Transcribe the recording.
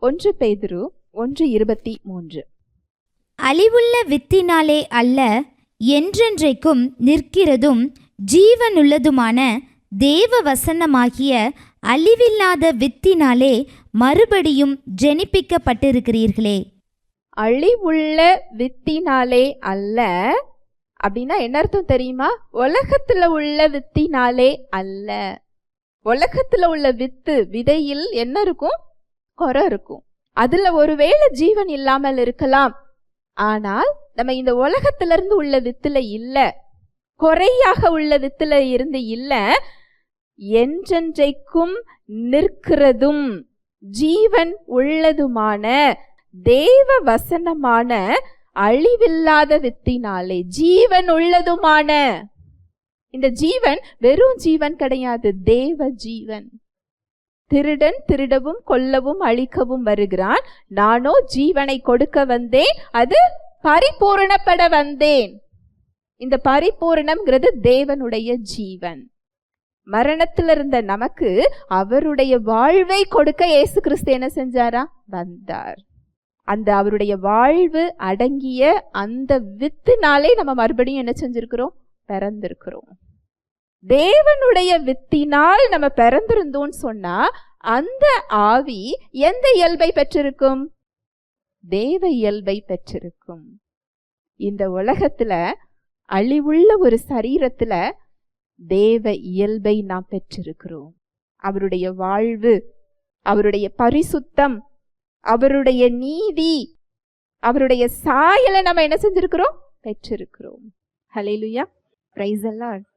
1 பேதுரு 1:23. அழிவுள்ள வித்தினாலே அல்ல, என்றென்றைக்கும் நிற்கிறதும் ஜீவனுள்ளதுமான தேவ வசனமாகிய அழிவில்லாத வித்தினாலே மறுபடியும் ஜெனிப்பிக்கப்பட்டிருக்கிறீர்களே. அழிவுள்ள வித்தினாலே அல்ல அப்படின்னா என்ன அர்த்தம் தெரியுமா? உலகத்துல உள்ள வித்தினாலே அல்ல. உலகத்துல உள்ள விதையில் என்ன இருக்கும்? குறை இருக்கும். அதுல ஒருவேளை ஜீவன் இல்லாமல் இருக்கலாம். ஆனால் நம்ம இந்த உலகத்துல இருந்து உள்ள வித்துல இல்ல, குறையாக உள்ள வித்துல இருந்து இல்ல, என்றென்றைக்கும் நிற்கிறதும் ஜீவன் உள்ளதுமான தேவ வசனமான அழிவில்லாத வித்தினாலே, ஜீவன் உள்ளதுமான. இந்த ஜீவன் வெறும் ஜீவன் கிடையாது, தேவ ஜீவன். திருடன் திருடவும் கொல்லவும் அழிக்கவும் வருகிறான், நானோ ஜீவனை கொடுக்க வந்தேன், அது பரிபூரணப்பட வந்தேன். இந்த பரிபூரணம்ங்கிறது தேவனுடைய ஜீவன். மரணத்துல இருந்த நமக்கு அவருடைய வாழ்வை கொடுக்க இயேசு கிறிஸ்து என்ன செஞ்சாரா? வந்தார். அந்த அவருடைய வாழ்வு அடங்கிய அந்த வித்தினாலே நம்ம மறுபடியும் என்ன செஞ்சிருக்கிறோம்? பிறந்திருக்கிறோம். தேவனுடைய வித்தினால் நம்ம பிறந்திருந்தோம்னு சொன்னா அந்த ஆவி எந்த இயல்பை பெற்றிருக்கும்? தேவ இயல்பை பெற்றிருக்கும். இந்த உலகத்துல அழிவுள்ள ஒரு சரீரத்துல தேவ இயல்பை நாம் பெற்றிருக்கிறோம். அவருடைய வாழ்வு, அவருடைய பரிசுத்தம், அவருடைய நீதி, அவருடைய சாயலை நம்ம என்ன செஞ்சிருக்கிறோம்? பெற்றிருக்கிறோம். ஹல்லேலூயா, பிரைஸ் தி லார்ட்.